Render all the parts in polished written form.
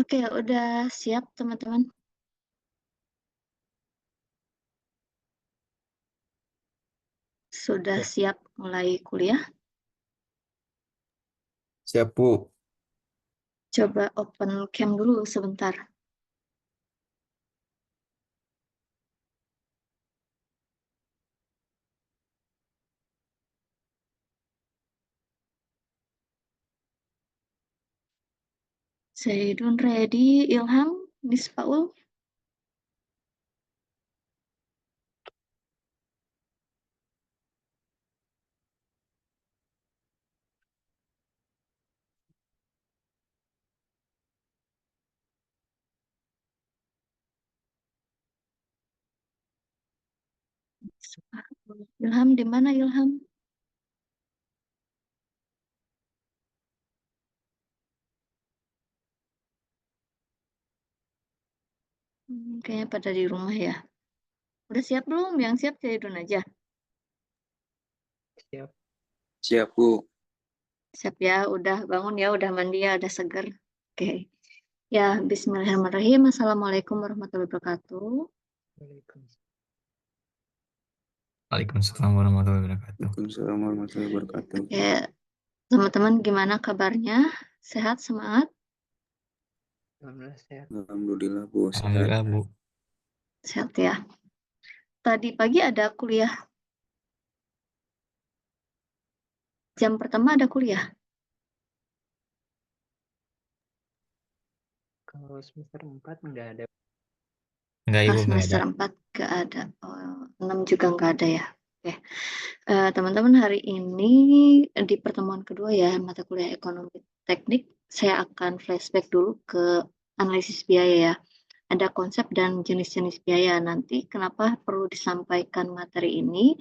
Oke, udah siap teman-teman? Sudah siap mulai kuliah? Siap, Bu. Coba open cam dulu sebentar. Zaidun ready, Ilham, Miss Paul. Ilham di mana Ilham? Kayaknya pada di rumah ya. Udah siap belum? Yang siap Zaidun aja. Siap. Siap, Bu. Siap ya, udah bangun ya, udah mandi ya, udah seger. Oke. Ya, bismillahirrahmanirrahim. Assalamualaikum warahmatullahi wabarakatuh. Waalaikumsalam warahmatullahi wabarakatuh. Waalaikumsalam warahmatullahi wabarakatuh. Oke, teman-teman gimana kabarnya? Sehat, semangat? Alhamdulillah sehat. Alhamdulillah, Bu. Sehat. Alhamdulillah, Bu. Sehat ya. Tadi pagi ada kuliah. Jam pertama ada kuliah. Kalau semester 4 nggak ada. Enggak, Ibu, enggak Semester ada. 4 nggak ada. 6 juga nggak ada ya. Oke. Teman-teman, hari ini di pertemuan kedua ya, mata kuliah ekonomi teknik, saya akan flashback dulu ke analisis biaya ya. Ada konsep dan jenis-jenis biaya. Nanti kenapa perlu disampaikan materi ini?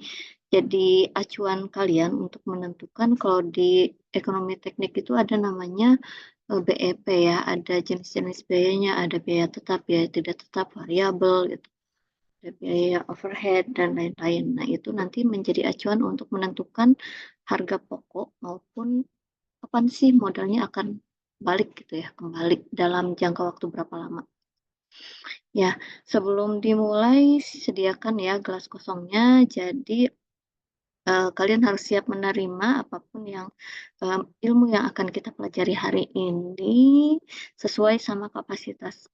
Jadi acuan kalian untuk menentukan kalau di ekonomi teknik itu ada namanya BEP ya, ada jenis-jenis biayanya, ada biaya tetap, biaya tidak tetap, variabel gitu, ada biaya overhead dan lain-lain. Nah, itu nanti menjadi acuan untuk menentukan harga pokok maupun kapan sih modalnya akan balik gitu ya, kembali dalam jangka waktu berapa lama. Ya, sebelum dimulai sediakan ya gelas kosongnya. Jadi kalian harus siap menerima apapun yang ilmu yang akan kita pelajari hari ini sesuai sama kapasitas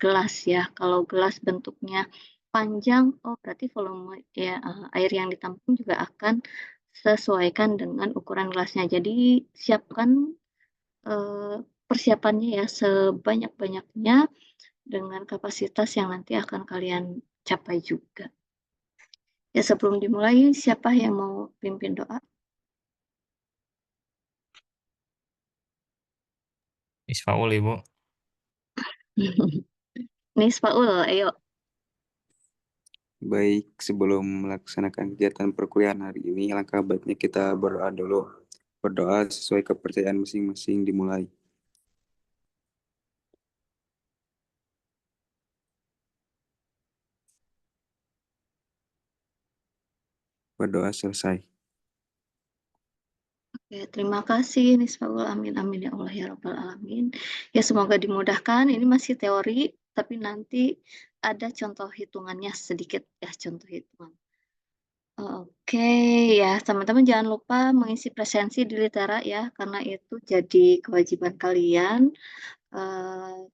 gelas ya. Kalau gelas bentuknya panjang, oh berarti volume ya air yang ditampung juga akan sesuaikan dengan ukuran gelasnya. Jadi siapkan persiapannya ya sebanyak-banyaknya dengan kapasitas yang nanti akan kalian capai juga. Ya, sebelum dimulai, siapa yang mau pimpin doa? Isfaul, Ibu. Nis Paul, ayo. Baik, sebelum melaksanakan kegiatan perkuliahan hari ini, alangkah baiknya kita berdoa dulu. Berdoa sesuai kepercayaan masing-masing dimulai. Berdoa selesai. Oke, terima kasih Nis Paul. Amin, amin ya Allah ya Rabbal Alamin. Ya, semoga dimudahkan. Ini masih teori, tapi nanti ada contoh hitungannya sedikit ya, contoh hitungan. Oke, ya teman-teman jangan lupa mengisi presensi di Litera ya, karena itu jadi kewajiban kalian. Eh,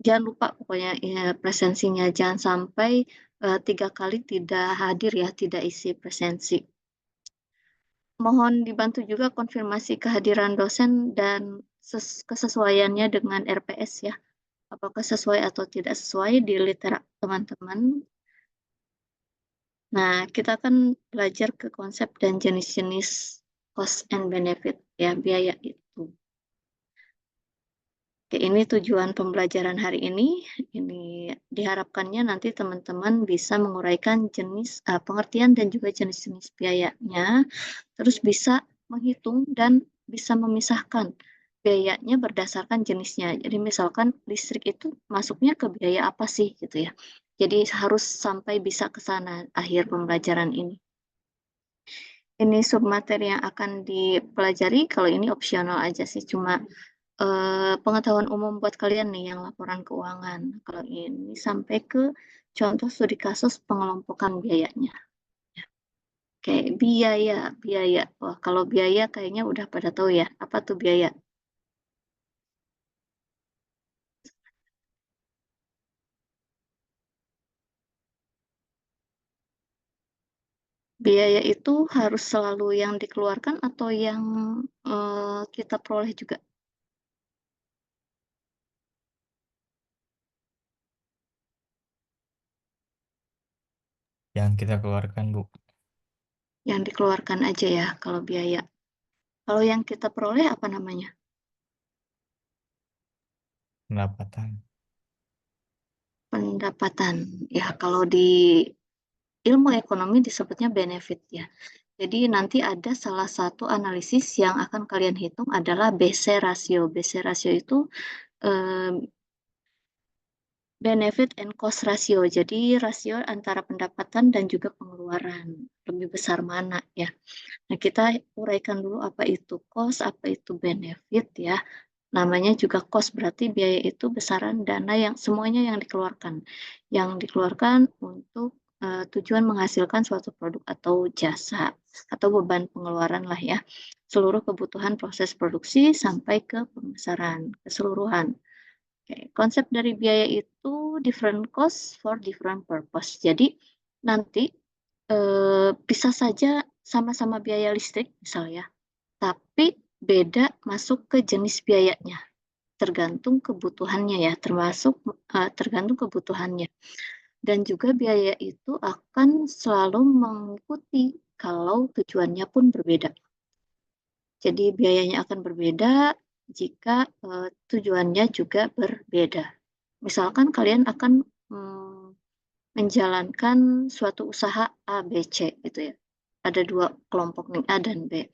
Jangan lupa pokoknya ya, presensinya jangan sampai 3 kali tidak hadir ya, tidak isi presensi. Mohon dibantu juga konfirmasi kehadiran dosen dan kesesuaiannya dengan RPS ya. Apakah sesuai atau tidak sesuai di litera teman-teman. Nah, kita akan belajar ke konsep dan jenis-jenis cost and benefit ya, biaya itu. Oke, ini tujuan pembelajaran hari ini. Ini diharapkannya nanti teman-teman bisa menguraikan pengertian dan juga jenis-jenis biayanya, terus bisa menghitung dan bisa memisahkan biayanya berdasarkan jenisnya. Jadi misalkan listrik itu masuknya ke biaya apa sih gitu ya. Jadi harus sampai bisa ke sana akhir pembelajaran ini. Ini submateri yang akan dipelajari, kalau ini opsional aja sih, cuma pengetahuan umum buat kalian nih yang laporan keuangan. Kalau ini sampai ke contoh studi kasus pengelompokan biayanya. Kayak biaya. Wah, kalau biaya kayaknya udah pada tahu ya. Apa tuh biaya? Biaya itu harus selalu yang dikeluarkan atau yang kita peroleh juga? Yang kita keluarkan, Bu. Yang dikeluarkan aja ya kalau biaya. Kalau yang kita peroleh apa namanya? Pendapatan. Pendapatan. Ya, kalau di ilmu ekonomi disebutnya benefit ya. Jadi nanti ada salah satu analisis yang akan kalian hitung adalah BC ratio. BC ratio itu eh, benefit and cost ratio. Jadi rasio antara pendapatan dan juga pengeluaran. Lebih besar mana ya. Nah, kita uraikan dulu apa itu cost, apa itu benefit ya. Namanya juga cost, berarti biaya itu besaran dana yang semuanya yang dikeluarkan. Yang dikeluarkan untuk tujuan menghasilkan suatu produk atau jasa atau beban pengeluaran lah ya. Seluruh kebutuhan proses produksi sampai ke pemasaran keseluruhan. Oke, konsep dari biaya itu different cost for different purpose. Jadi nanti bisa saja sama-sama biaya listrik misalnya, tapi beda masuk ke jenis biayanya, tergantung kebutuhannya ya, tergantung kebutuhannya. Dan juga biaya itu akan selalu mengikuti kalau tujuannya pun berbeda. Jadi biayanya akan berbeda jika tujuannya juga berbeda. Misalkan kalian akan menjalankan suatu usaha A, B, C gitu ya. Ada dua kelompok nih, A dan B.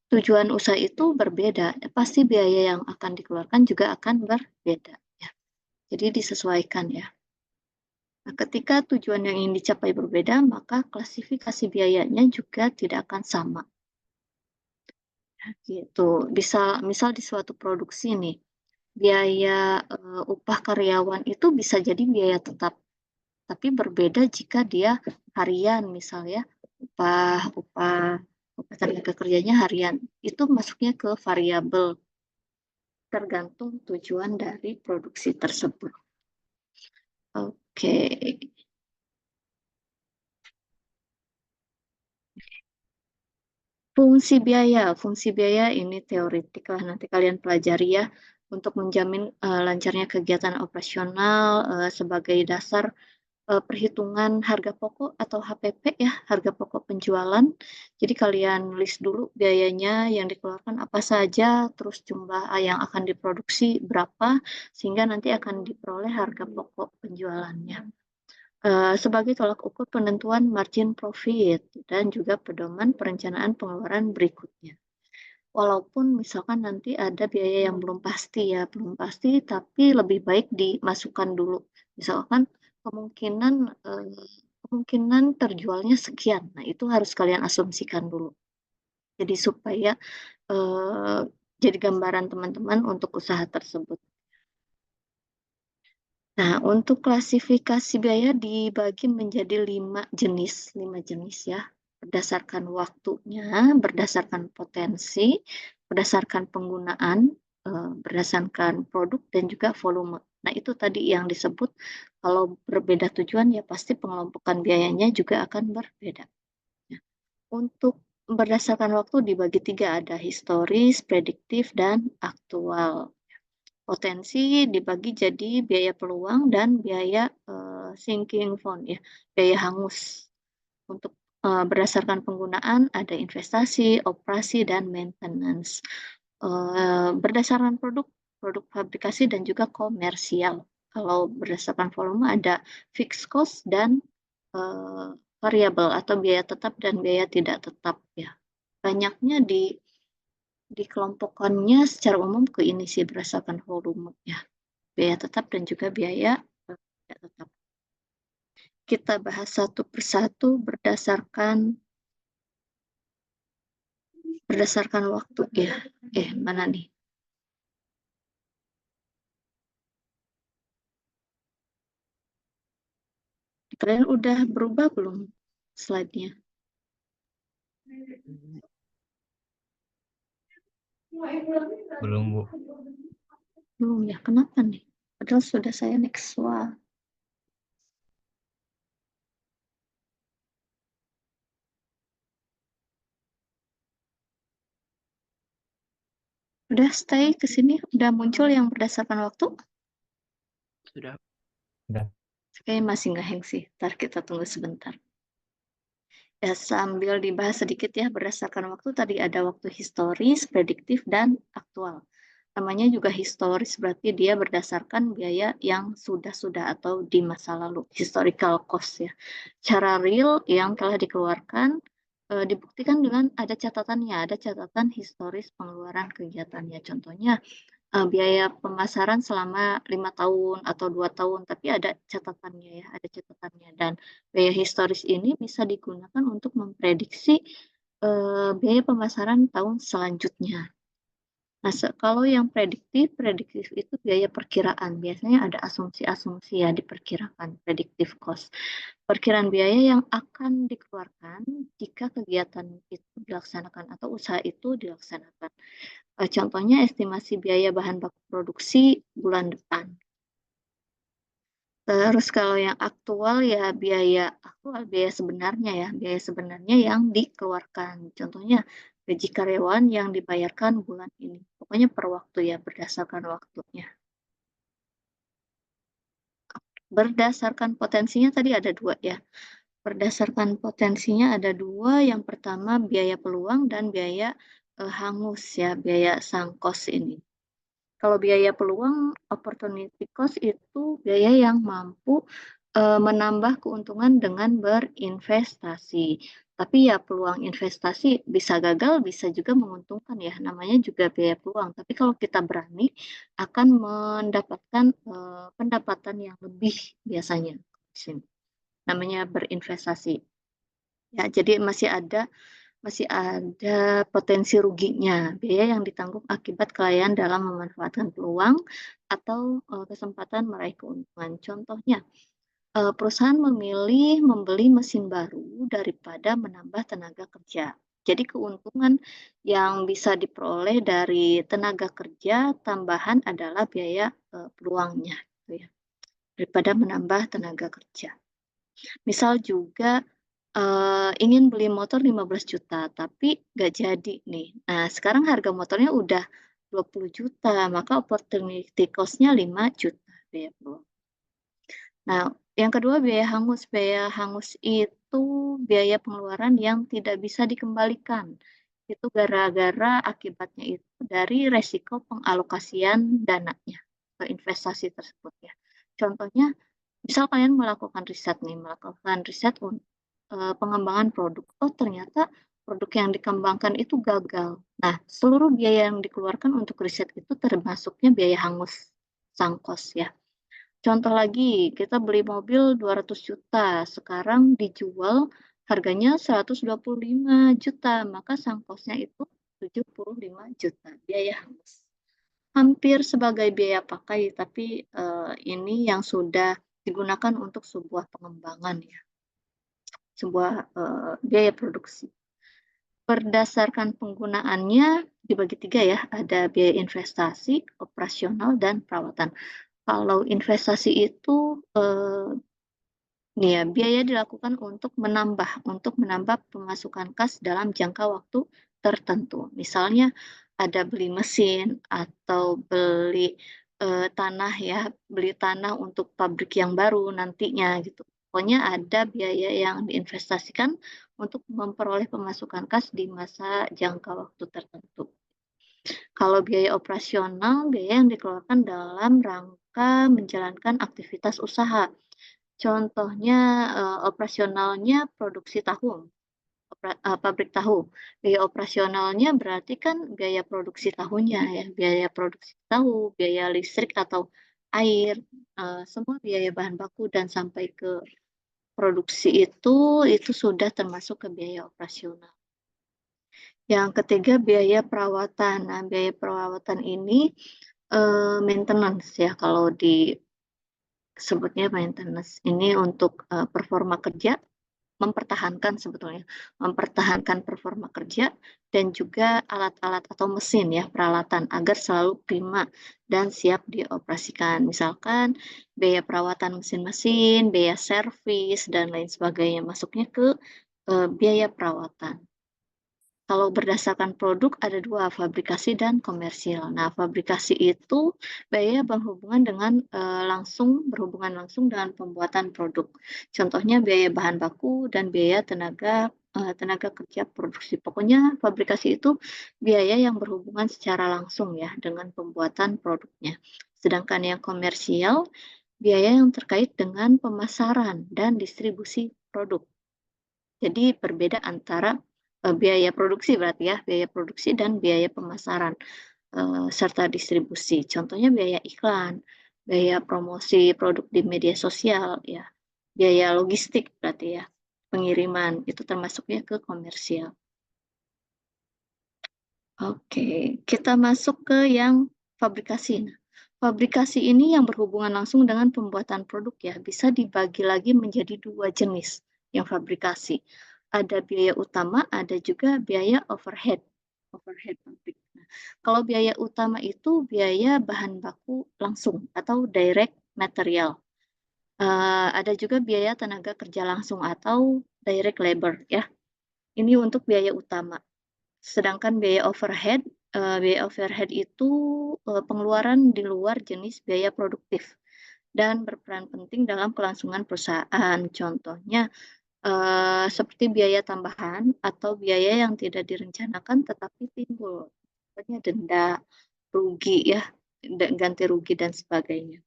Tujuan usaha itu berbeda, pasti biaya yang akan dikeluarkan juga akan berbeda ya. Jadi disesuaikan ya. Nah, ketika tujuan yang ingin dicapai berbeda, maka klasifikasi biayanya juga tidak akan sama. Gitu. Bisa misal di suatu produksi nih, biaya upah karyawan itu bisa jadi biaya tetap, tapi berbeda jika dia harian misalnya, upah upah upah tenaga kerjanya harian. Itu masuknya ke variabel tergantung tujuan dari produksi tersebut. Oke. Fungsi biaya ini teoritik lah, nanti kalian pelajari ya untuk menjamin lancarnya kegiatan operasional sebagai dasar perhitungan harga pokok atau HPP ya, harga pokok penjualan. Jadi kalian list dulu biayanya yang dikeluarkan apa saja, terus jumlah yang akan diproduksi berapa, sehingga nanti akan diperoleh harga pokok penjualannya. Sebagai tolak ukur penentuan margin profit dan juga pedoman perencanaan pengeluaran berikutnya. Walaupun misalkan nanti ada biaya yang belum pasti ya, belum pasti tapi lebih baik dimasukkan dulu. Misalkan kemungkinan kemungkinan terjualnya sekian. Nah, itu harus kalian asumsikan dulu. Jadi supaya jadi gambaran teman-teman untuk usaha tersebut. Nah, untuk klasifikasi biaya dibagi menjadi 5 jenis ya, berdasarkan waktunya, berdasarkan potensi, berdasarkan penggunaan, berdasarkan produk dan juga volume. Nah, itu tadi yang disebut kalau berbeda tujuan ya pasti pengelompokan biayanya juga akan berbeda. Nah, untuk berdasarkan waktu dibagi 3, ada historis, prediktif, dan aktual. Potensi dibagi jadi biaya peluang dan biaya sinking fund ya, biaya hangus. Untuk berdasarkan penggunaan ada investasi, operasi, dan maintenance. Berdasarkan produk fabrikasi dan juga komersial. Kalau berdasarkan volume ada fixed cost dan variabel atau biaya tetap dan biaya tidak tetap ya. Banyaknya dikelompokkannya secara umum ke ini sih berdasarkan volume ya, biaya tetap dan juga biaya tidak tetap. Kita bahas satu persatu berdasarkan waktu ya. Mana nih? Kalian udah berubah belum slide-nya? Belum, Bu. Belum ya, kenapa nih? Padahal sudah saya next. Wah. Udah stay ke sini, udah muncul yang berdasarkan waktu? Sudah. Udah. Kayaknya masih ngeheng sih, ntar kita tunggu sebentar. Ya, sambil dibahas sedikit ya, berdasarkan waktu tadi ada waktu historis, prediktif, dan aktual. Namanya juga historis, berarti dia berdasarkan biaya yang sudah-sudah atau di masa lalu, historical cost ya. Cara real yang telah dikeluarkan dibuktikan dengan ada catatannya, ada catatan historis pengeluaran kegiatannya. Contohnya biaya pemasaran selama 5 tahun atau 2 tahun, tapi ada catatannya ya, ada catatannya. Dan biaya historis ini bisa digunakan untuk memprediksi biaya pemasaran tahun selanjutnya. Nah, kalau yang prediktif itu biaya perkiraan. Biasanya ada asumsi-asumsi ya diperkirakan, predictive cost. Perkiraan biaya yang akan dikeluarkan jika kegiatan itu dilaksanakan atau usaha itu dilaksanakan. Contohnya estimasi biaya bahan baku produksi bulan depan. Terus kalau yang aktual ya biaya sebenarnya ya, biaya sebenarnya yang dikeluarkan. Contohnya gaji karyawan yang dibayarkan bulan ini. Pokoknya per waktu ya, berdasarkan waktunya. Berdasarkan potensinya tadi ada 2 ya. Berdasarkan potensinya ada 2. Yang pertama biaya peluang dan biaya hangus ya, biaya sunk cost ini. Kalau biaya peluang, opportunity cost itu biaya yang mampu menambah keuntungan dengan berinvestasi. Tapi ya peluang investasi bisa gagal, bisa juga menguntungkan ya. Namanya juga biaya peluang. Tapi kalau kita berani, akan mendapatkan pendapatan yang lebih biasanya. Namanya berinvestasi. Ya, jadi masih ada potensi ruginya, biaya yang ditanggung akibat kelalaian dalam memanfaatkan peluang atau kesempatan meraih keuntungan. Contohnya, perusahaan memilih membeli mesin baru daripada menambah tenaga kerja. Jadi keuntungan yang bisa diperoleh dari tenaga kerja tambahan adalah biaya peluangnya, gitu ya, daripada menambah tenaga kerja. Misal juga ingin beli motor 15 juta, tapi nggak jadi nih. Nah, sekarang harga motornya udah 20 juta, maka opportunity cost-nya 5 juta biaya peluang. Nah, yang kedua biaya hangus. Biaya hangus itu biaya pengeluaran yang tidak bisa dikembalikan. Itu gara-gara akibatnya itu dari resiko pengalokasian dananya ke investasi tersebut ya. Contohnya, misal kalian melakukan riset untuk pengembangan produk. Oh, ternyata produk yang dikembangkan itu gagal. Nah, seluruh biaya yang dikeluarkan untuk riset itu termasuknya biaya hangus, sunk cost ya. Contoh lagi, kita beli mobil 200 juta, sekarang dijual harganya 125 juta, maka sunk cost-nya itu 75 juta, biaya hangus. Hampir sebagai biaya pakai, tapi ini yang sudah digunakan untuk sebuah pengembangan ya, sebuah biaya produksi. Berdasarkan penggunaannya dibagi 3 ya, ada biaya investasi, operasional, dan perawatan. Kalau investasi itu nih ya, biaya dilakukan untuk menambah pemasukan kas dalam jangka waktu tertentu. Misalnya ada beli mesin atau beli tanah ya, beli tanah untuk pabrik yang baru nantinya gitu. Pokoknya ada biaya yang diinvestasikan untuk memperoleh pemasukan kas di masa jangka waktu tertentu. Kalau biaya operasional, biaya yang dikeluarkan dalam rangka menjalankan aktivitas usaha. Contohnya operasionalnya produksi tahu, pabrik tahu. Biaya operasionalnya berarti kan biaya produksi tahunya ya, biaya produksi tahu, biaya listrik atau air, semua biaya bahan baku dan sampai ke produksi itu sudah termasuk ke biaya operasional. Yang ketiga biaya perawatan. Nah, biaya perawatan ini maintenance ya kalau di sebutnya maintenance. Ini untuk performa kerja, mempertahankan performa kerja dan juga alat-alat atau mesin ya, peralatan agar selalu prima dan siap dioperasikan. Misalkan biaya perawatan mesin-mesin, biaya servis dan lain sebagainya masuknya ke biaya perawatan. Kalau berdasarkan produk ada dua, fabrikasi dan komersial. Nah, fabrikasi itu biaya berhubungan langsung dengan pembuatan produk. Contohnya biaya bahan baku dan biaya tenaga kerja produksi. Pokoknya fabrikasi itu biaya yang berhubungan secara langsung ya dengan pembuatan produknya. Sedangkan yang komersial, biaya yang terkait dengan pemasaran dan distribusi produk. Jadi berbeda antara biaya produksi berarti ya, biaya produksi dan biaya pemasaran serta distribusi. Contohnya biaya iklan, biaya promosi produk di media sosial ya, biaya logistik berarti ya, pengiriman itu termasuknya ke komersial. Oke, kita masuk ke yang fabrikasi. Nah, fabrikasi ini yang berhubungan langsung dengan pembuatan produk ya, bisa dibagi lagi menjadi dua jenis yang fabrikasi. Ada biaya utama, ada juga biaya overhead pabrik. Nah, kalau biaya utama itu biaya bahan baku langsung atau direct material. Ada juga biaya tenaga kerja langsung atau direct labor ya. Ini untuk biaya utama. Sedangkan biaya overhead itu pengeluaran di luar jenis biaya produktif dan berperan penting dalam kelangsungan perusahaan. Contohnya seperti biaya tambahan atau biaya yang tidak direncanakan tetapi timbul, seperti denda, rugi ya, ganti rugi dan sebagainya.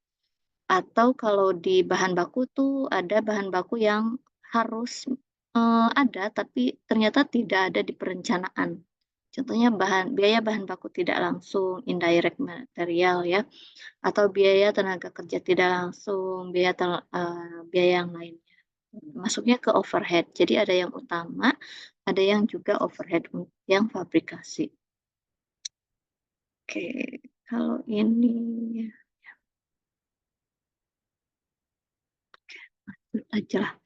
Atau kalau di bahan baku tuh ada bahan baku yang harus ada tapi ternyata tidak ada di perencanaan. Contohnya biaya bahan baku tidak langsung, indirect material ya, atau biaya tenaga kerja tidak langsung, biaya yang lainnya. Masuknya ke overhead. Jadi ada yang utama, ada yang juga overhead yang fabrikasi. Oke, kalau ini aja lah.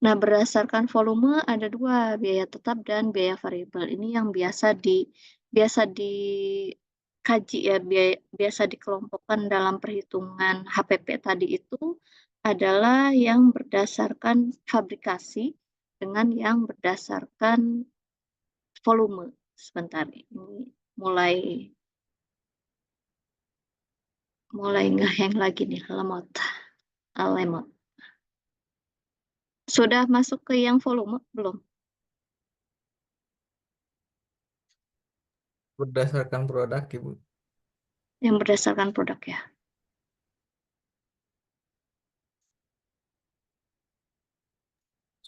Nah, berdasarkan volume ada dua, biaya tetap dan biaya variabel. Ini yang biasa dikaji ya, biasa dikelompokkan dalam perhitungan HPP tadi itu adalah yang berdasarkan fabrikasi dengan yang berdasarkan volume. Sebentar, ini mulai ngehang lagi nih, lemot. Sudah masuk ke yang volume belum? Berdasarkan produk, Ibu. Yang berdasarkan produk ya.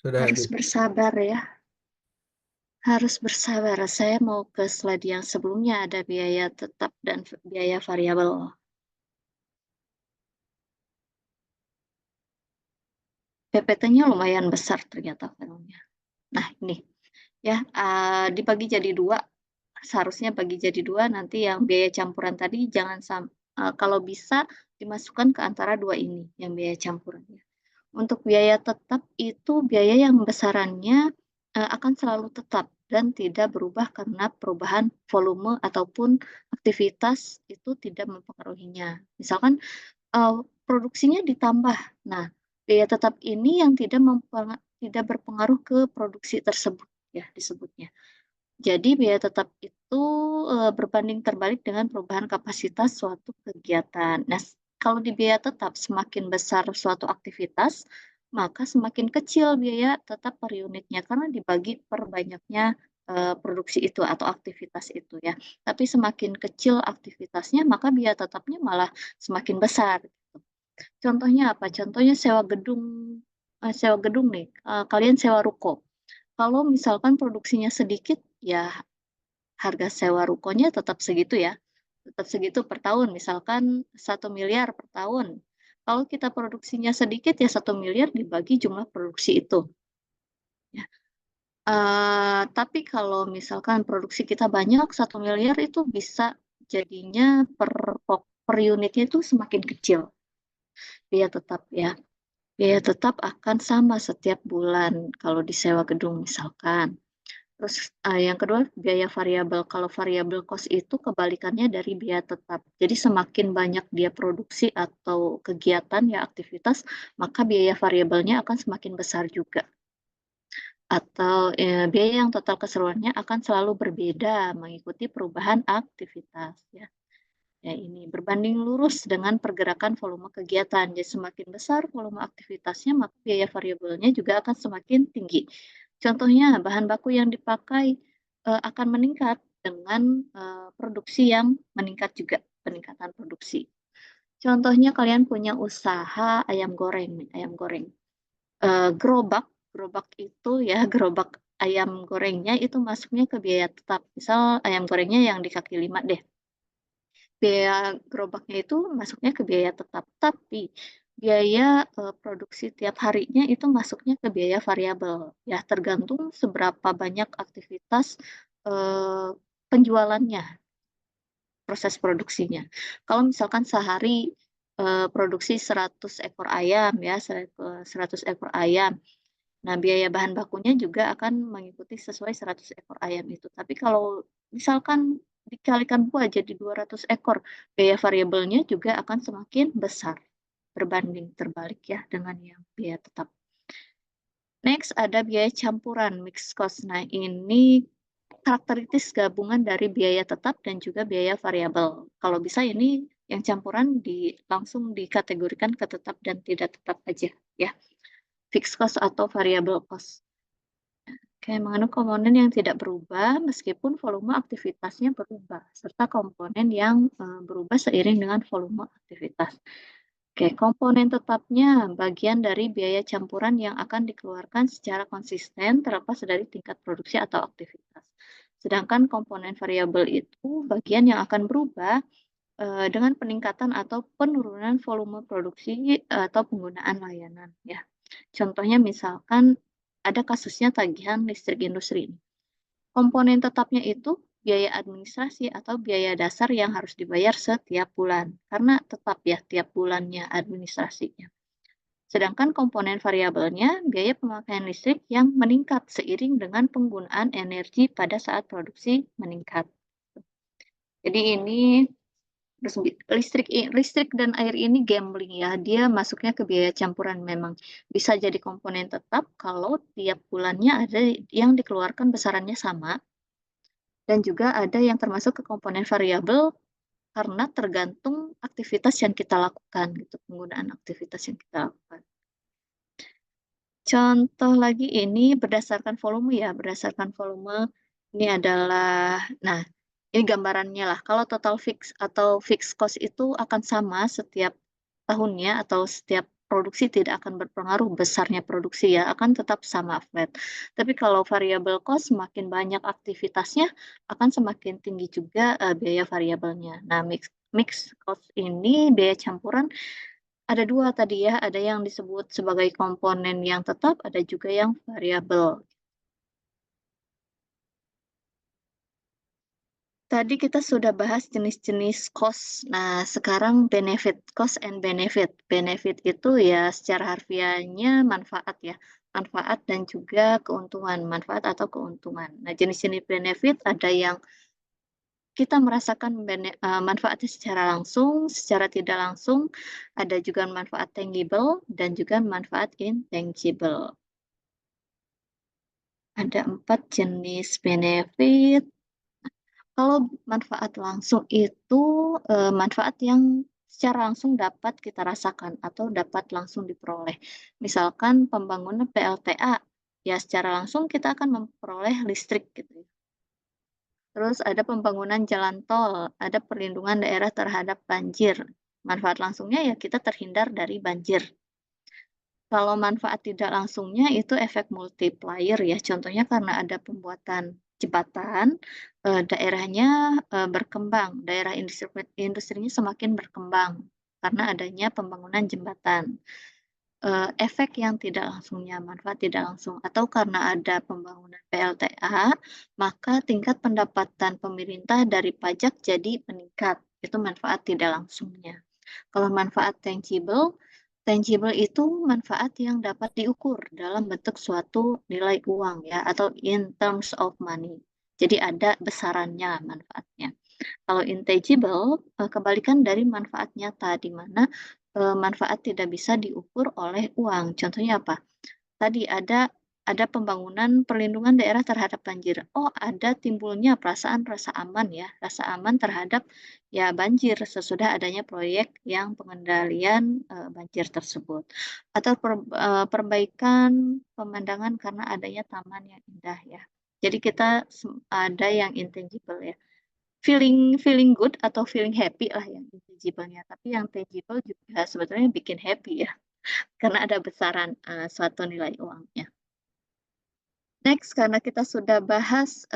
Sudah, Harus Ibu. bersabar ya. Harus bersabar. Saya mau ke slide yang sebelumnya, ada biaya tetap dan biaya variabel. PPT-nya lumayan besar ternyata filenya. Nah, ini ya, dibagi jadi dua. Seharusnya bagi jadi dua, nanti yang biaya campuran tadi kalau bisa dimasukkan ke antara dua ini, yang biaya campurannya. Untuk biaya tetap itu biaya yang besarannya akan selalu tetap dan tidak berubah karena perubahan volume ataupun aktivitas itu tidak mempengaruhinya. Misalkan produksinya ditambah. Nah, biaya tetap ini yang tidak berpengaruh ke produksi tersebut ya disebutnya. Jadi biaya tetap itu berbanding terbalik dengan perubahan kapasitas suatu kegiatan. Nah, kalau di biaya tetap semakin besar suatu aktivitas, maka semakin kecil biaya tetap per unitnya karena dibagi per banyaknya produksi itu atau aktivitas itu ya. Tapi semakin kecil aktivitasnya, maka biaya tetapnya malah semakin besar. Gitu. Contohnya apa? Contohnya sewa gedung nih. Kalian sewa ruko. Kalau misalkan produksinya sedikit, ya harga sewa rukonya tetap segitu ya. Tetap segitu per tahun, misalkan 1 miliar per tahun. Kalau kita produksinya sedikit, ya 1 miliar dibagi jumlah produksi itu. Ya. Tapi kalau misalkan produksi kita banyak, 1 miliar itu bisa jadinya per unitnya itu semakin kecil. biaya tetap ya. Biaya tetap akan sama setiap bulan kalau disewa gedung misalkan. Terus yang kedua biaya variabel. Kalau variabel cost itu kebalikannya dari biaya tetap. Jadi semakin banyak dia produksi atau kegiatan ya aktivitas, maka biaya variabelnya akan semakin besar juga. Atau biaya yang total keseluruhannya akan selalu berbeda mengikuti perubahan aktivitas ya. Ya ini berbanding lurus dengan pergerakan volume kegiatan. Jadi semakin besar volume aktivitasnya, maka biaya variabelnya juga akan semakin tinggi. Contohnya bahan baku yang dipakai akan meningkat dengan produksi yang meningkat juga, peningkatan produksi. Contohnya kalian punya usaha ayam goreng, gerobak itu ya, gerobak ayam gorengnya itu masuknya ke biaya tetap. Misal ayam gorengnya yang di kaki 5 deh. Biaya gerobaknya itu masuknya ke biaya tetap, tapi biaya produksi tiap harinya itu masuknya ke biaya variabel. Ya, tergantung seberapa banyak aktivitas penjualannya, proses produksinya. Kalau misalkan sehari produksi 100 ekor ayam ya, 100 ekor ayam. Nah, biaya bahan bakunya juga akan mengikuti sesuai 100 ekor ayam itu. Tapi kalau misalkan dikalikan 2 jadi 200 ekor, biaya variabelnya juga akan semakin besar. Berbanding terbalik ya dengan yang biaya tetap. Next ada biaya campuran, mixed cost. Nah, ini karakteristik gabungan dari biaya tetap dan juga biaya variabel. Kalau bisa ini yang campuran langsung dikategorikan ke tetap dan tidak tetap aja ya. Fixed cost atau variable cost. Kayak mengandung komponen yang tidak berubah meskipun volume aktivitasnya berubah, serta komponen yang berubah seiring dengan volume aktivitas. Oke, komponen tetapnya bagian dari biaya campuran yang akan dikeluarkan secara konsisten terlepas dari tingkat produksi atau aktivitas. Sedangkan komponen variabel itu bagian yang akan berubah dengan peningkatan atau penurunan volume produksi atau penggunaan layanan ya. Contohnya misalkan ada kasusnya tagihan listrik industri. Komponen tetapnya itu biaya administrasi atau biaya dasar yang harus dibayar setiap bulan, karena tetap ya tiap bulannya administrasinya. Sedangkan komponen variabelnya biaya pemakaian listrik yang meningkat seiring dengan penggunaan energi pada saat produksi meningkat. Jadi ini listrik dan air ini gambling ya, dia masuknya ke biaya campuran memang. Bisa jadi komponen tetap kalau tiap bulannya ada yang dikeluarkan besarannya sama, dan juga ada yang termasuk ke komponen variabel karena tergantung aktivitas yang kita lakukan gitu, penggunaan aktivitas yang kita lakukan. Contoh lagi ini berdasarkan volume ya, berdasarkan volume ini adalah, nah ini gambarannya lah, kalau total fix atau fixed cost itu akan sama setiap tahunnya atau setiap produksi tidak akan berpengaruh besarnya produksi ya, akan tetap sama flat. Tapi kalau variable cost semakin banyak aktivitasnya akan semakin tinggi juga biaya variabelnya. Nah, mix cost ini biaya campuran ada 2 tadi ya, ada yang disebut sebagai komponen yang tetap, ada juga yang variabel. Tadi kita sudah bahas jenis-jenis cost. Nah, sekarang benefit, cost and benefit. Benefit itu ya secara harfiahnya manfaat ya. Manfaat dan juga keuntungan, manfaat atau keuntungan. Nah, jenis-jenis benefit ada yang kita merasakan manfaatnya secara langsung, secara tidak langsung, ada juga manfaat tangible dan juga manfaat intangible. Ada 4 jenis benefit. Kalau manfaat langsung itu manfaat yang secara langsung dapat kita rasakan atau dapat langsung diperoleh. Misalkan pembangunan PLTA, ya secara langsung kita akan memperoleh listrik gitu ya. Terus ada pembangunan jalan tol, ada perlindungan daerah terhadap banjir. Manfaat langsungnya ya kita terhindar dari banjir. Kalau manfaat tidak langsungnya itu efek multiplier ya, contohnya karena ada pembuatan jembatan, daerahnya berkembang, daerah industrinya semakin berkembang karena adanya pembangunan jembatan. Efek yang tidak langsungnya, manfaat tidak langsung atau karena ada pembangunan PLTA, maka tingkat pendapatan pemerintah dari pajak jadi meningkat, itu manfaat tidak langsungnya. Kalau manfaat tangible itu manfaat yang dapat diukur dalam bentuk suatu nilai uang ya, atau in terms of money. Jadi ada besarannya manfaatnya. Kalau intangible, kebalikan dari manfaat nyata, di mana manfaat tidak bisa diukur oleh uang. Contohnya apa? Tadi ada pembangunan perlindungan daerah terhadap banjir. Oh, ada timbulnya perasaan rasa aman ya, rasa aman terhadap ya banjir sesudah adanya proyek yang pengendalian banjir tersebut. Atau perbaikan pemandangan karena adanya taman yang indah ya. Jadi kita ada yang intangible ya. Feeling feeling good atau feeling happy lah yang intangible-nya, tapi yang tangible juga sebetulnya bikin happy ya, karena ada besaran suatu nilai uangnya. Next, karena kita sudah bahas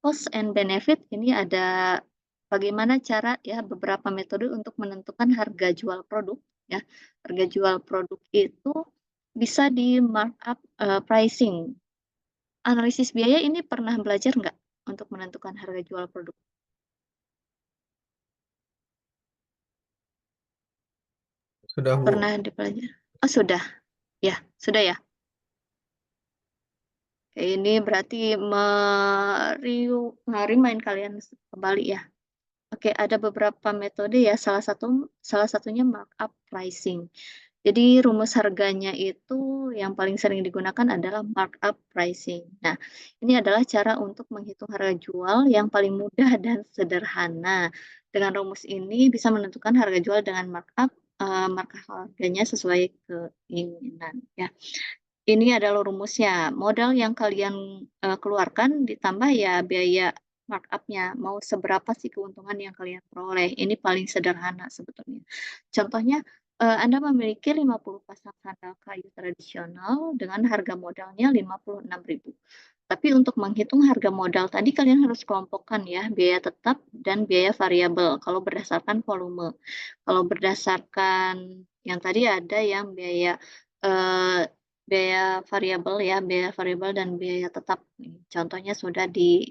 cost and benefit, ini ada bagaimana cara ya beberapa metode untuk menentukan harga jual produk ya. Harga jual produk itu bisa di markup pricing. Analisis biaya ini pernah belajar nggak untuk menentukan harga jual produk? Sudah, Bu. Pernah dipelajari? Oh, sudah. Ya, sudah ya. Oke, ini berarti remind kalian kembali ya. Oke, ada beberapa metode ya. Salah satunya markup pricing. Jadi rumus harganya itu yang paling sering digunakan adalah markup pricing. Nah, ini adalah cara untuk menghitung harga jual yang paling mudah dan sederhana. Dengan rumus ini bisa menentukan harga jual dengan markup harganya sesuai keinginan ya. Ini adalah rumusnya. Modal yang kalian keluarkan ditambah ya biaya markup-nya. Mau seberapa sih keuntungan yang kalian peroleh? Ini paling sederhana sebetulnya. Contohnya, Anda memiliki 50 pasang sandal kayu tradisional dengan harga modalnya 56.000. Tapi untuk menghitung harga modal tadi kalian harus kelompokkan ya biaya tetap dan biaya variabel kalau berdasarkan volume. Kalau berdasarkan yang tadi ada yang biaya eh, variabel ya, biaya variabel dan biaya tetap. Contohnya sudah di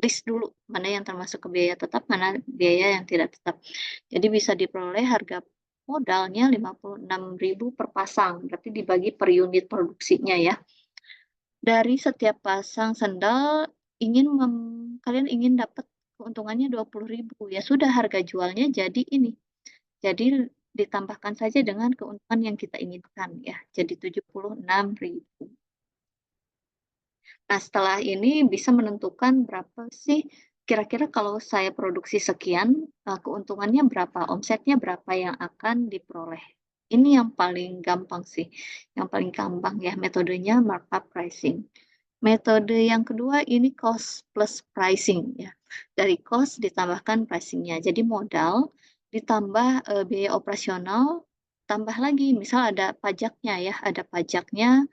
list dulu mana yang termasuk ke biaya tetap, mana biaya yang tidak tetap. Jadi bisa diperoleh harga modalnya 56.000 per pasang, berarti dibagi per unit produksinya ya. Dari setiap pasang sendal kalian ingin dapat keuntungannya 20.000, ya sudah harga jualnya jadi ini. Jadi ditambahkan saja dengan keuntungan yang kita inginkan ya, jadi 76.000. Nah, setelah ini bisa menentukan berapa sih kira-kira kalau saya produksi sekian, keuntungannya berapa, omsetnya berapa yang akan diperoleh. Ini yang paling gampang sih, yang paling gampang ya metodenya markup pricing. Metode yang kedua ini cost plus pricing ya. Dari cost ditambahkan pricingnya. Jadi modal ditambah biaya operasional, tambah lagi misal ada pajaknya ya, ada pajaknya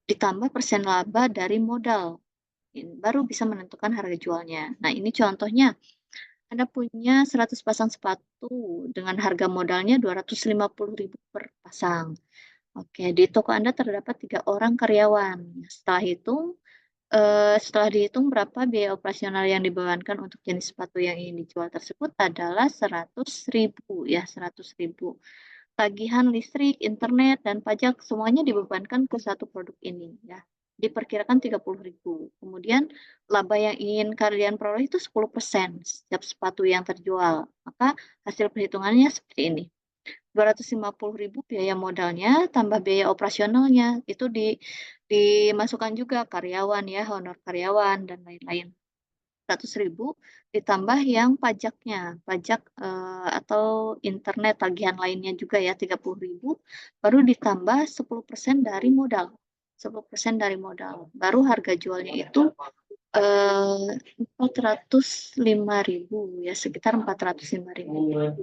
ditambah persen laba dari modal. Baru bisa menentukan harga jualnya. Nah, ini contohnya. Anda punya 100 pasang sepatu dengan harga modalnya 250.000 per pasang. Oke, di toko Anda terdapat 3 orang karyawan. Setelah dihitung berapa biaya operasional yang dibebankan untuk jenis sepatu yang ingin dijual tersebut adalah 100.000 ya, 100.000. Tagihan listrik, internet, dan pajak semuanya dibebankan ke satu produk ini ya. Diperkirakan 30.000. Kemudian laba yang ingin kalian peroleh itu 10% setiap sepatu yang terjual. Maka hasil perhitungannya seperti ini. 250.000 biaya modalnya tambah biaya operasionalnya itu dimasukkan juga karyawan ya, honor karyawan dan lain-lain. 100.000 ditambah yang pajaknya, pajak atau internet tagihan lainnya juga ya 30.000, baru ditambah 10% dari modal. 10% dari modal. Baru harga jualnya itu 405.000 ya, sekitar 405.000.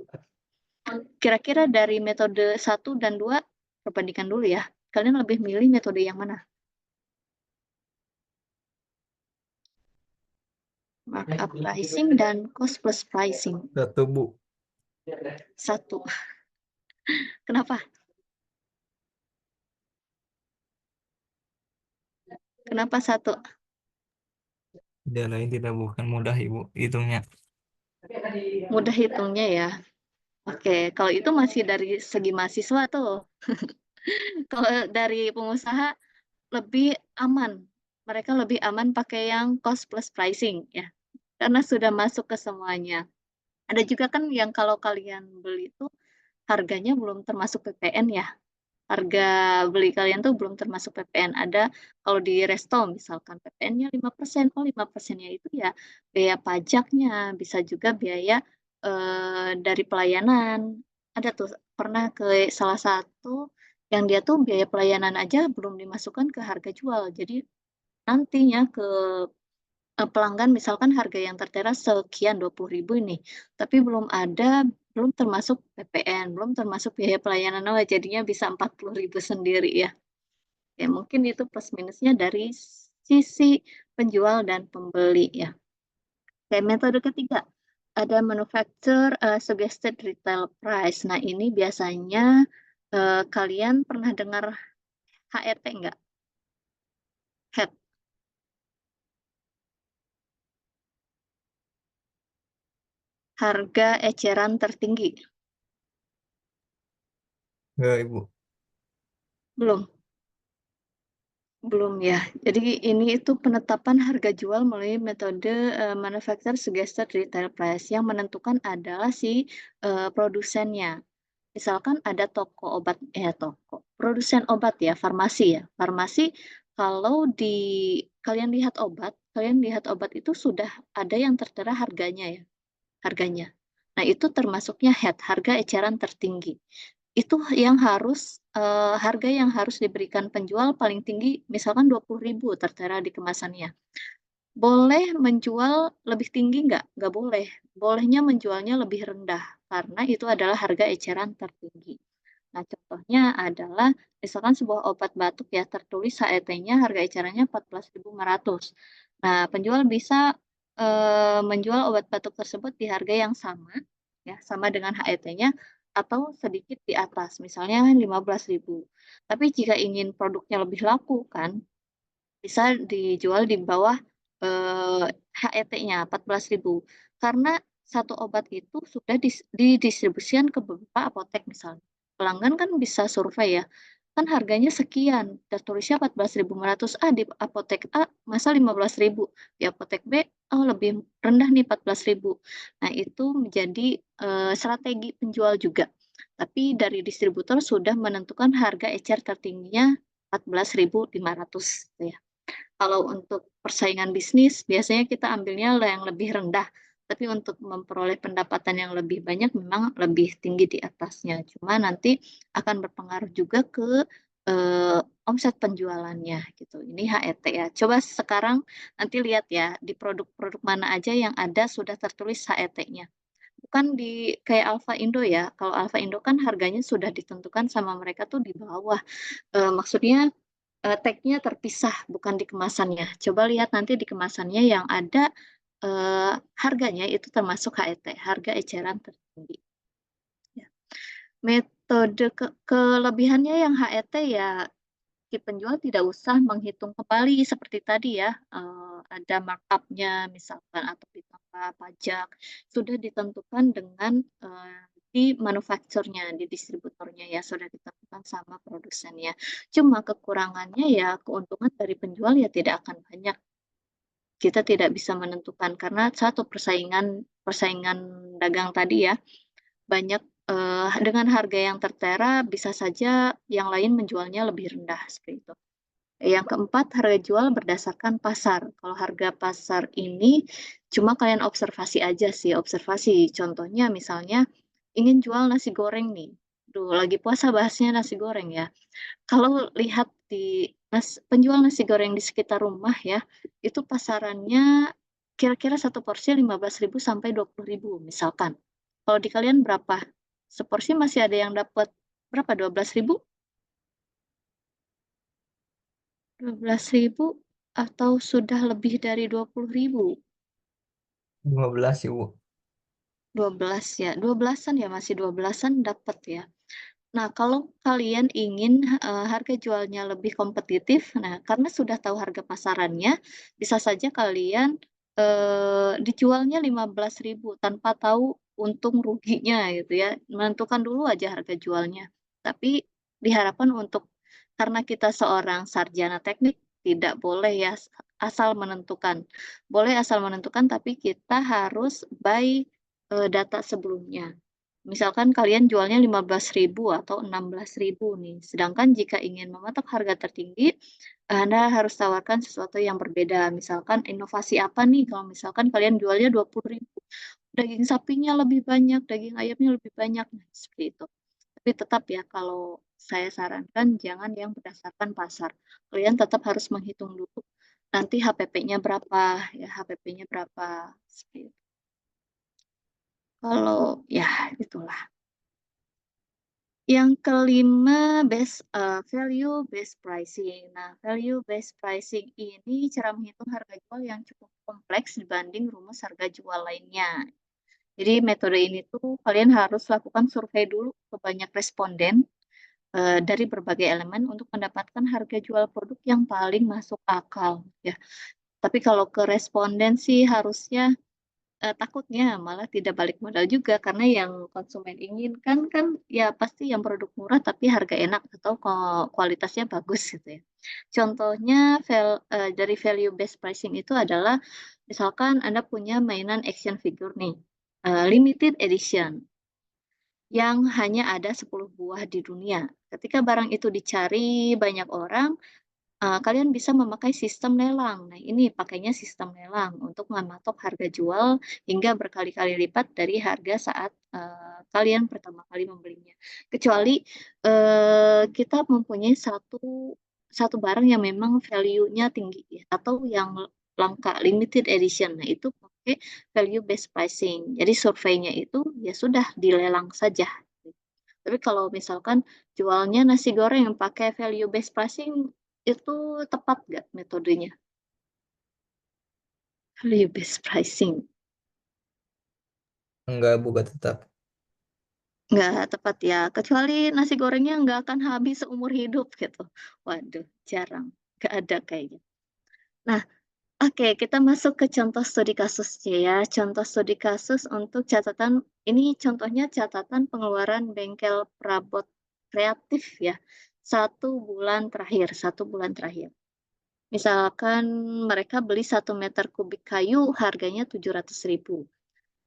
Kira-kira dari metode 1 dan 2 perbandingan dulu ya. Kalian lebih milih metode yang mana? Markup pricing dan cost plus pricing. Satu, Bu. 1. Kenapa? Kenapa 1? Tidak lain tidak bukan mudah, Ibu, hitungnya. Mudah hitungnya ya. Oke, kalau itu masih dari segi mahasiswa tuh. Kalau dari pengusaha lebih aman. Mereka lebih aman pakai yang cost plus pricing ya, karena sudah masuk ke semuanya. Ada juga kan yang kalau kalian beli itu harganya belum termasuk PPN ya. Harga beli kalian tuh belum termasuk PPN. Ada kalau di resto misalkan PPN-nya 5%. Oh, 5%-nya itu ya biaya pajaknya, bisa juga biaya dari pelayanan. Ada tuh pernah ke salah satu yang dia tuh biaya pelayanan aja belum dimasukkan ke harga jual. Jadi nantinya ke pelanggan misalkan harga yang tertera sekian 20.000 ini, tapi belum termasuk PPN, belum termasuk biaya pelayanan, jadinya bisa 40.000 sendiri ya. Ya mungkin itu plus minusnya dari sisi penjual dan pembeli ya. Oke, metode ketiga, ada manufacturer suggested retail price. Nah, ini biasanya kalian pernah dengar HET nggak? HET. Harga eceran tertinggi. Enggak, Ibu. Belum. Belum ya. Jadi ini itu penetapan harga jual melalui metode manufacturer suggested retail price. Yang menentukan adalah si produsennya. Misalkan ada produsen obat ya, farmasi ya. Farmasi kalau kalian lihat obat itu sudah ada yang tertera harganya ya, harganya. Nah, itu termasuknya HET, harga eceran tertinggi. Itu yang harga yang harus diberikan penjual paling tinggi misalkan 20.000 tertera di kemasannya. Boleh menjual lebih tinggi nggak? Nggak boleh. Bolehnya menjualnya lebih rendah karena itu adalah harga eceran tertinggi. Nah, contohnya adalah misalkan sebuah obat batuk ya tertulis HET-nya harga ecerannya 14.500. Nah, penjual bisa menjual obat batuk tersebut di harga yang sama ya, sama dengan HET-nya atau sedikit di atas, misalnya 15.000. Tapi jika ingin produknya lebih laku kan, bisa dijual di bawah HET-nya 14.000. Karena satu obat itu sudah didistribusikan ke beberapa apotek misalnya. Pelanggan kan bisa survei ya, kan harganya sekian, tertulisnya 14.500, di apotek A masa 15.000, di apotek B, oh lebih rendah nih 14.000. Nah, itu menjadi strategi penjual juga. Tapi dari distributor sudah menentukan harga ecer tertingginya 14.500 ya. Kalau untuk persaingan bisnis, biasanya kita ambilnya yang lebih rendah, tapi untuk memperoleh pendapatan yang lebih banyak memang lebih tinggi di atasnya. Cuma nanti akan berpengaruh juga ke omset penjualannya gitu. Ini HET ya. Coba sekarang nanti lihat ya di produk-produk mana aja yang ada sudah tertulis HET-nya. Bukan di kayak Alfa Indo ya. Kalau Alfa Indo kan harganya sudah ditentukan sama mereka tuh di bawah. Maksudnya tag-nya terpisah, bukan di kemasannya. Coba lihat nanti di kemasannya yang ada harganya itu termasuk HET, harga eceran tertinggi. Ya. Metode kelebihannya yang HET ya, si penjual tidak usah menghitung kembali seperti tadi ya, ada markup-nya misalkan atau ditambah pajak, sudah ditentukan dengan di manufakturnya, di distributornya ya, sudah ditentukan sama produsennya. Cuma kekurangannya ya keuntungan dari penjual ya tidak akan banyak. Kita tidak bisa menentukan karena satu persaingan dagang tadi ya, banyak dengan harga yang tertera bisa saja yang lain menjualnya lebih rendah seperti itu. Yang keempat, harga jual berdasarkan pasar. Kalau harga pasar ini cuma kalian observasi aja sih, observasi. Contohnya misalnya ingin jual nasi goreng nih. Duh, lagi puasa bahasnya nasi goreng ya. Kalau lihat di penjual nasi goreng di sekitar rumah ya, itu pasarannya kira-kira satu porsi 15.000 sampai 20.000 misalkan. Kalau di kalian berapa? Seporsi masih ada yang dapat berapa? 12.000? 12.000 atau sudah lebih dari 20.000? 15, Ibu. 12 ya, 12-an ya, masih 12-an dapat ya. Nah, kalau kalian ingin harga jualnya lebih kompetitif, nah karena sudah tahu harga pasarannya, bisa saja kalian dijualnya 15.000 tanpa tahu untung ruginya gitu ya. Menentukan dulu aja harga jualnya. Tapi diharapkan karena kita seorang sarjana teknik tidak boleh ya asal menentukan. Boleh asal menentukan tapi kita harus buy data sebelumnya. Misalkan kalian jualnya 15.000 atau 16.000 nih. Sedangkan jika ingin mematok harga tertinggi, Anda harus tawarkan sesuatu yang berbeda. Misalkan inovasi apa nih kalau misalkan kalian jualnya 20.000. Daging sapinya lebih banyak, daging ayamnya lebih banyak. Nah, seperti itu. Tapi tetap ya kalau saya sarankan jangan yang berdasarkan pasar. Kalian tetap harus menghitung dulu nanti HPP-nya berapa, ya HPP-nya berapa. Seperti itu. Kalau ya itulah. Yang kelima, value based pricing. Nah, value based pricing ini cara menghitung harga jual yang cukup kompleks dibanding rumus harga jual lainnya. Jadi metode ini tuh kalian harus lakukan survei dulu ke banyak responden dari berbagai elemen untuk mendapatkan harga jual produk yang paling masuk akal ya. Tapi kalau ke responden sih harusnya takutnya malah tidak balik modal juga karena yang konsumen inginkan kan ya pasti yang produk murah tapi harga enak atau kualitasnya bagus gitu ya. Contohnya dari value based pricing itu adalah misalkan Anda punya mainan action figure nih, limited edition yang hanya ada 10 buah di dunia. Ketika barang itu dicari banyak orang, kalian bisa memakai sistem lelang. Nah, ini pakainya sistem lelang untuk mematok harga jual hingga berkali-kali lipat dari harga saat kalian pertama kali membelinya. Kecuali kita mempunyai satu barang yang memang value-nya tinggi ya, atau yang langka limited edition. Nah, itu pakai value based pricing. Jadi surveinya itu ya sudah dilelang saja. Tapi kalau misalkan jualnya nasi goreng yang pakai value based pricing itu tepat nggak metodenya? Value based pricing Enggak, Bu, gak tetap. nggak tepat ya, kecuali nasi gorengnya nggak akan habis seumur hidup gitu. Waduh, jarang, nggak ada kayaknya. Nah, oke, kita masuk ke contoh studi kasusnya ya. Contoh studi kasus untuk catatan, ini contohnya catatan pengeluaran bengkel perabot kreatif ya. 1 bulan terakhir. Misalkan mereka beli 1 meter kubik kayu harganya 700.000.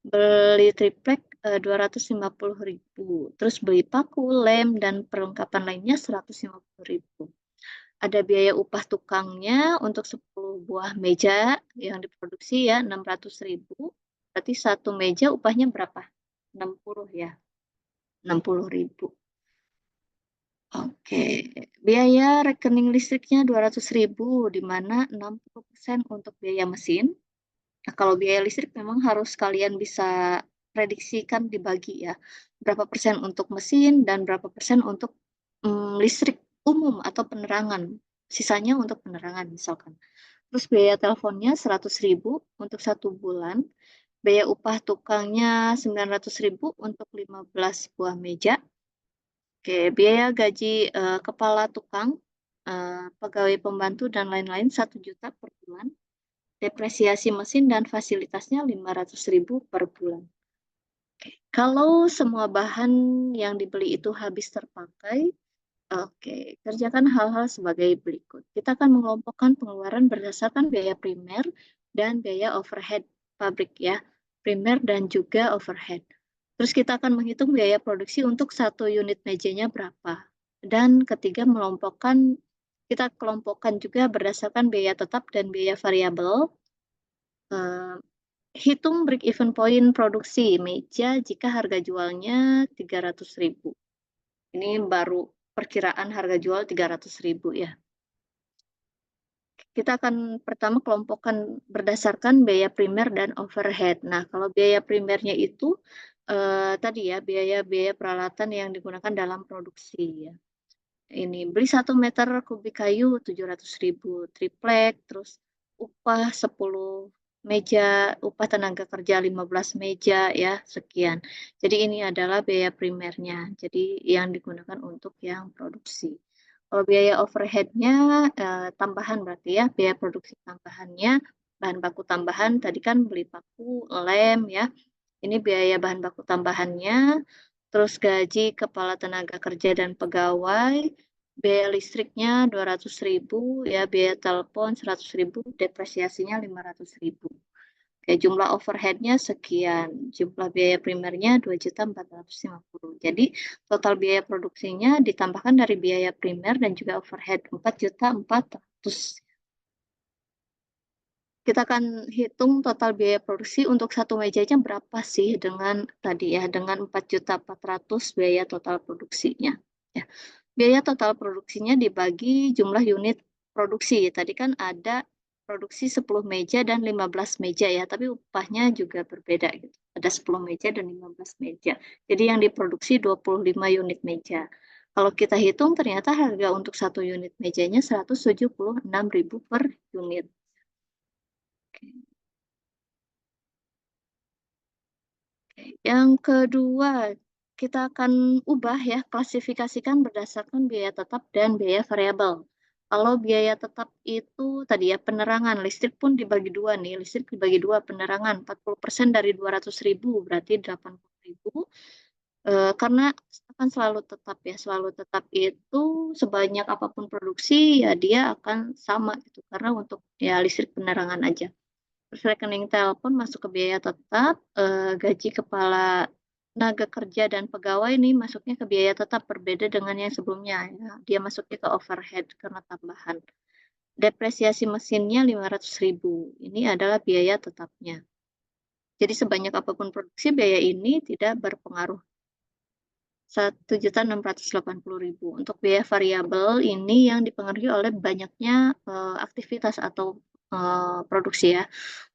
Beli triplek 250.000. Terus beli paku, lem, dan perlengkapan lainnya 150.000. Ada biaya upah tukangnya untuk 10 buah meja yang diproduksi ya 600.000. Berarti satu meja upahnya berapa? 60 ya. 60.000. Oke, biaya rekening listriknya 200.000, di mana 60% untuk biaya mesin. Nah, kalau biaya listrik memang harus kalian bisa prediksikan dibagi ya. Berapa persen untuk mesin dan berapa persen untuk listrik umum atau penerangan. Sisanya untuk penerangan misalkan. Terus biaya teleponnya 100.000 untuk 1 bulan. Biaya upah tukangnya 900.000 untuk 15 buah meja. Oke, biaya gaji kepala tukang, pegawai pembantu dan lain-lain 1 juta per bulan. Depresiasi mesin dan fasilitasnya 500.000 per bulan. Oke. Kalau semua bahan yang dibeli itu habis terpakai, oke, kerjakan hal-hal sebagai berikut. Kita akan mengelompokkan pengeluaran berdasarkan biaya primer dan biaya overhead pabrik ya. Primer dan juga overhead. Terus kita akan menghitung biaya produksi untuk 1 unit mejanya berapa. Dan ketiga kita kelompokkan juga berdasarkan biaya tetap dan biaya variabel. Hitung break even point produksi meja jika harga jualnya 300.000. Ini baru perkiraan harga jual 300.000 ya. Kita akan pertama kelompokkan berdasarkan biaya primer dan overhead. Nah, kalau biaya primernya itu tadi ya biaya-biaya peralatan yang digunakan dalam produksi ya. Ini beli 1 meter kubik kayu 700.000, triplek, terus upah 10 meja, upah tenaga kerja 15 meja ya, sekian. Jadi ini adalah biaya primernya. Jadi yang digunakan untuk yang produksi. Kalau biaya overheadnya tambahan berarti ya, biaya produksi tambahannya bahan baku tambahan tadi kan beli paku, lem ya. Ini biaya bahan baku tambahannya, terus gaji kepala tenaga kerja dan pegawai, biaya listriknya 200.000 ya, biaya telepon 100.000, depresiasinya 500.000. Oke, jumlah overheadnya sekian, jumlah biaya primernya 2.450.000. Jadi total biaya produksinya ditambahkan dari biaya primer dan juga overhead 4.400.000. Kita akan hitung total biaya produksi untuk satu mejanya berapa sih dengan tadi ya, dengan 4.400.000 biaya total produksinya. Ya. Biaya total produksinya dibagi jumlah unit produksi. Tadi kan ada produksi 10 meja dan 15 meja ya, tapi upahnya juga berbeda gitu. Ada 10 meja dan 15 meja. Jadi yang diproduksi 25 unit meja. Kalau kita hitung ternyata harga untuk satu unit mejanya 176.000 per unit. Yang kedua, kita akan ubah ya, klasifikasikan berdasarkan biaya tetap dan biaya variabel. Kalau biaya tetap itu tadi ya, penerangan, listrik pun dibagi dua nih, listrik dibagi dua, penerangan 40% dari 200.000 berarti 80.000. Karena akan selalu tetap ya, selalu tetap itu sebanyak apapun produksi ya dia akan sama gitu, karena untuk ya listrik penerangan aja. Terus rekening telepon masuk ke biaya tetap, gaji kepala tenaga kerja dan pegawai ini masuknya ke biaya tetap, berbeda dengan yang sebelumnya ya. Dia masuknya ke overhead karena tambahan. Depresiasi mesinnya 500.000. Ini adalah biaya tetapnya. Jadi sebanyak apapun produksi biaya ini tidak berpengaruh. 1.680.000. Untuk biaya variabel ini yang dipengaruhi oleh banyaknya aktivitas atau produksi ya.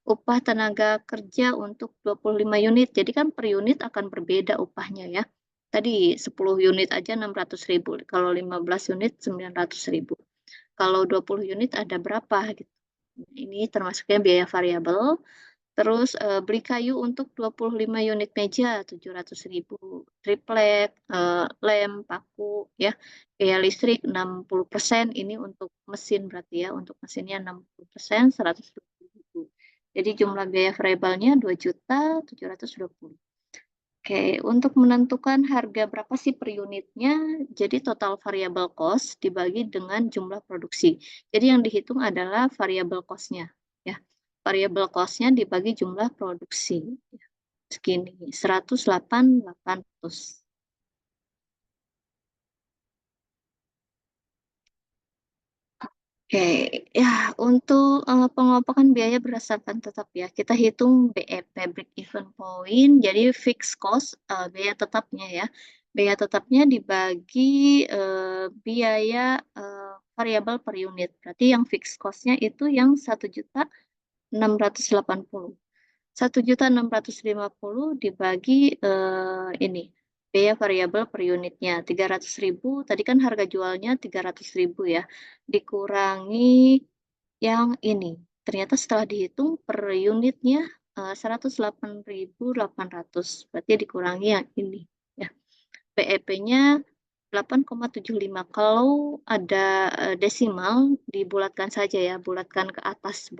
Upah tenaga kerja untuk 25 unit. Jadi kan per unit akan berbeda upahnya ya. Tadi 10 unit aja 600.000. Kalau 15 unit 900.000. Kalau 20 unit ada berapa gitu. Ini termasuknya biaya variabel. Terus beli kayu untuk 25 unit meja 700.000. Triplek, lem, paku ya. Biaya listrik 60%, ini untuk mesin berarti ya. Untuk mesinnya 60%, 120.000. Jadi jumlah biaya variabelnya 2.720.000. Oke, untuk menentukan harga berapa sih per unitnya, jadi total variable cost dibagi dengan jumlah produksi. Jadi yang dihitung adalah variable cost-nya. Ya. Variable cost-nya dibagi jumlah produksi. Segini, 108.800. Oke, ya untuk pengelompokan biaya berdasarkan tetap ya, kita hitung BEP, break even point, jadi fixed cost biaya tetapnya ya. Biaya tetapnya dibagi biaya variabel per unit. Berarti yang fixed cost-nya itu yang 1.680. 1.650 dibagi ini biaya variabel per unitnya 300.000. Tadi kan harga jualnya 300.000 ya, dikurangi yang ini. Ternyata setelah dihitung per unitnya 108.800. Berarti dikurangi yang ini ya. BEP-nya 8,75. Kalau ada desimal dibulatkan saja ya, bulatkan ke atas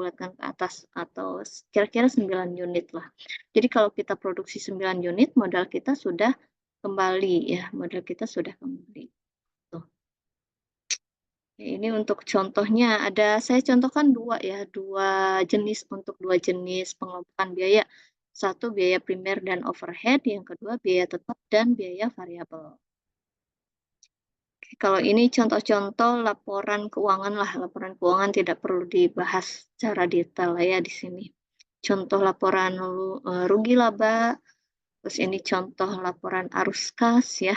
atau kira-kira 9 unit lah. Jadi kalau kita produksi 9 unit, modal kita sudah kembali ya, modal kita sudah kembali. Tuh. Ini untuk contohnya, saya contohkan dua ya, dua jenis pengelompokan biaya. Satu biaya primer dan overhead, yang kedua biaya tetap dan biaya variabel. Kalau ini contoh-contoh laporan keuangan lah, laporan keuangan tidak perlu dibahas secara detail lah ya di sini. Contoh laporan rugi laba, terus ini contoh laporan arus kas ya.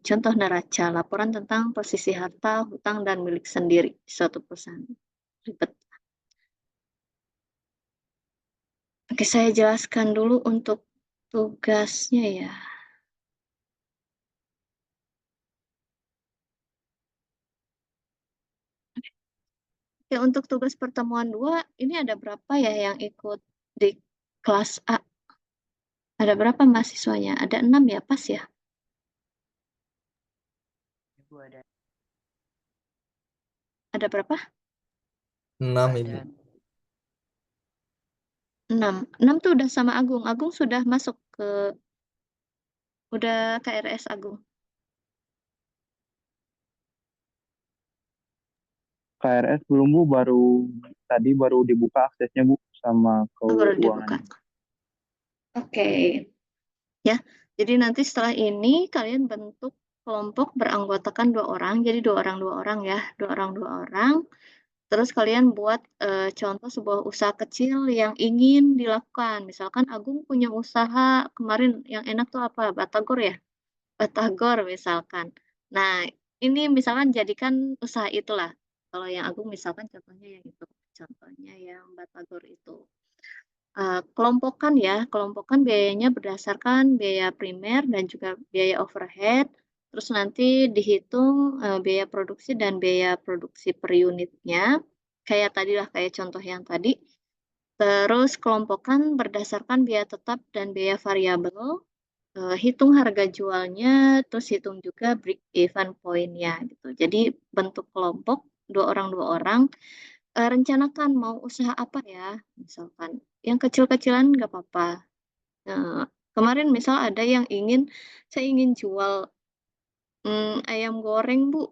Contoh neraca, laporan tentang posisi harta, hutang, dan milik sendiri suatu perusahaan. Ribet. Oke, saya jelaskan dulu untuk tugasnya ya. Oke, untuk tugas pertemuan 2, ini ada berapa ya yang ikut di kelas A? Ada berapa mahasiswanya? Ada 6 ya, pas ya? Ibu ada Ada berapa? 6 Nggak Ibu. ada. 6. 6 tuh udah sama Agung. Agung sudah masuk udah KRS Agung. KRS belum Bu, tadi baru dibuka aksesnya Bu sama Baru dibuka. keuangan. Oke. Ya, jadi nanti setelah ini kalian bentuk kelompok beranggotakan 2 orang. Jadi 2 orang 2 orang ya, 2 orang 2 orang. Terus kalian buat contoh sebuah usaha kecil yang ingin dilakukan. Misalkan Agung punya usaha kemarin yang enak tuh apa? Batagor ya? Batagor misalkan. Nah, ini misalkan jadikan usaha itulah. Kalau yang Agung misalkan contohnya yang itu. Contohnya yang Batagor itu. Kelompokkan ya, kelompokkan biayanya berdasarkan biaya primer dan juga biaya overhead. Terus nanti dihitung biaya produksi dan biaya produksi per unitnya. Kayak tadi lah, kayak contoh yang tadi. Terus kelompokkan berdasarkan biaya tetap dan biaya variabel. Hitung harga jualnya, terus hitung juga break even point-nya gitu. Jadi bentuk kelompok 2 orang 2 orang. Rencanakan mau usaha apa ya, misalkan yang kecil-kecilan nggak apa-apa. Kemarin misal ada yang saya ingin jual ayam goreng Bu,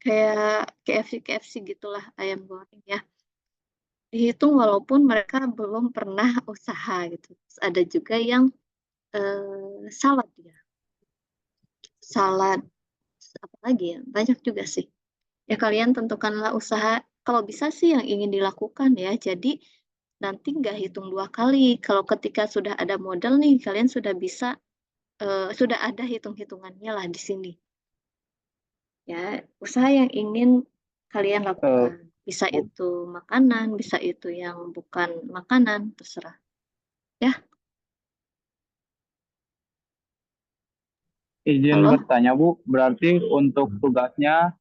kayak KFC gitulah ayam goreng ya. Dihitung walaupun mereka belum pernah usaha gitu. Terus ada juga yang salad ya, salad apa lagi ya, banyak juga sih. Ya kalian tentukanlah usaha, kalau bisa sih yang ingin dilakukan ya. Jadi nanti nggak hitung 2 kali. Kalau ketika sudah ada modal nih, kalian sudah bisa, sudah ada hitung-hitungannya lah di sini. Ya, usaha yang ingin kalian Eh, lakukan. Bisa Bu, itu makanan, bisa itu yang bukan makanan, terserah. Ya, izin halo? bertanya Bu, berarti untuk tugasnya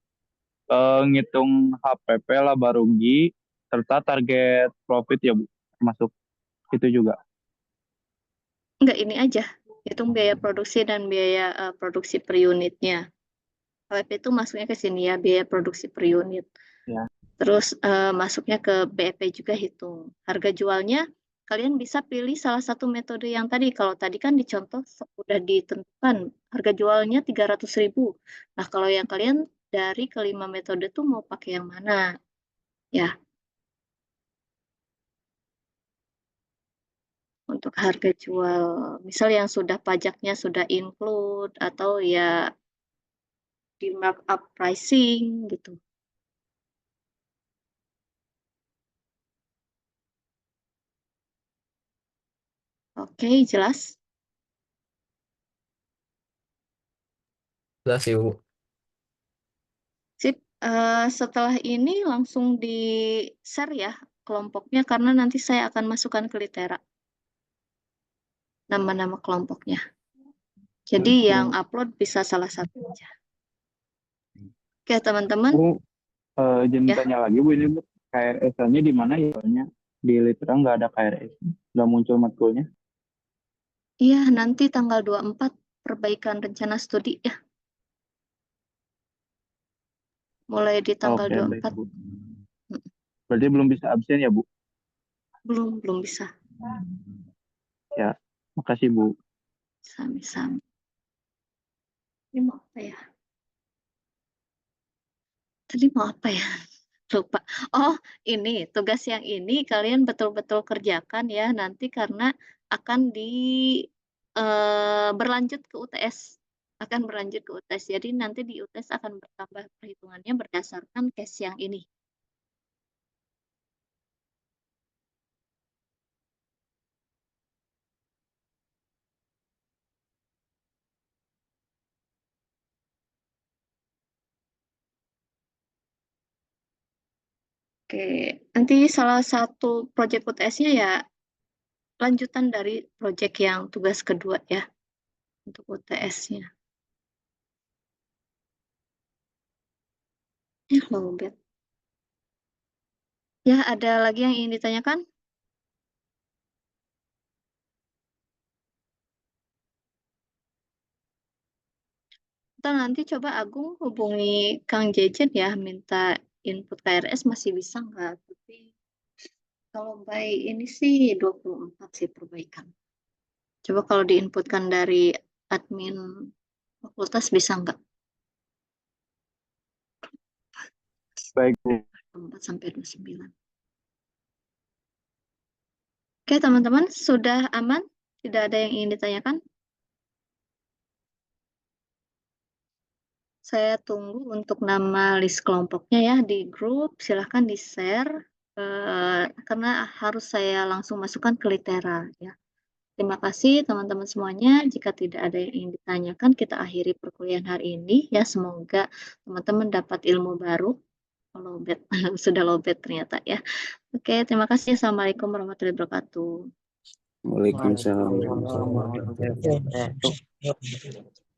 ngitung HPP laba rugi serta target profit ya Bu, termasuk itu juga. Enggak, ini aja. Hitung biaya produksi dan biaya produksi per unitnya. WP itu masuknya ke sini ya, biaya produksi per unit. Ya. Terus masuknya ke BEP juga hitung. Harga jualnya kalian bisa pilih salah satu metode yang tadi. Kalau tadi kan dicontoh sudah ditentukan harga jualnya 300.000. Nah, kalau yang kalian dari kelima metode tuh mau pakai yang mana? Ya, untuk harga jual. Misal yang sudah pajaknya sudah include atau ya di markup pricing gitu. Oke, jelas? Jelas Ibu. Sip, setelah ini langsung di-share ya kelompoknya karena nanti saya akan masukkan ke Litera nama-nama kelompoknya. Jadi yang upload bisa salah satu aja. Oke, teman-teman. Bu, izin Ya. tanya lagi Bu, ini Bu, KRS-nya di mana ya? Soalnya di Litera nggak ada KRS, nggak muncul matkulnya. Iya, nanti tanggal 24 perbaikan rencana studi ya. Mulai di tanggal Oke, baik 24. Bu. Berarti belum bisa absen ya Bu? Belum bisa. Ya, makasih Bu. Sami-sami. Ini mau apa ya? Tadi mau apa ya? Lupa. Oh, ini tugas yang ini kalian betul-betul kerjakan ya nanti karena akan berlanjut ke UTS. Akan berlanjut ke UTS. Jadi nanti di UTS akan bertambah perhitungannya berdasarkan case yang ini. Oke, nanti salah satu proyek UTS-nya ya lanjutan dari proyek yang tugas kedua ya untuk UTS-nya. Lowbat. Ya, ada lagi yang ingin ditanyakan? Ntar nanti coba Agung hubungi Kang Jejen ya, minta input KRS masih bisa nggak? Tapi kalau by ini sih 24 sih perbaikan. Coba kalau diinputkan dari admin fakultas bisa nggak? Baik, Bu. 4 sampai 29. Oke, teman-teman, sudah aman? Tidak ada yang ingin ditanyakan? Saya tunggu untuk nama list kelompoknya ya di grup. Silahkan di-share karena harus saya langsung masukkan ke Litera ya. Terima kasih teman-teman semuanya. Jika tidak ada yang ingin ditanyakan, kita akhiri perkuliahan hari ini ya. Semoga teman-teman dapat ilmu baru. Lowbat, sudah lowbat ternyata ya. Oke, terima kasih. Assalamualaikum warahmatullahi wabarakatuh. Waalaikumsalam. Waalaikumsalam warahmatullahi wabarakatuh.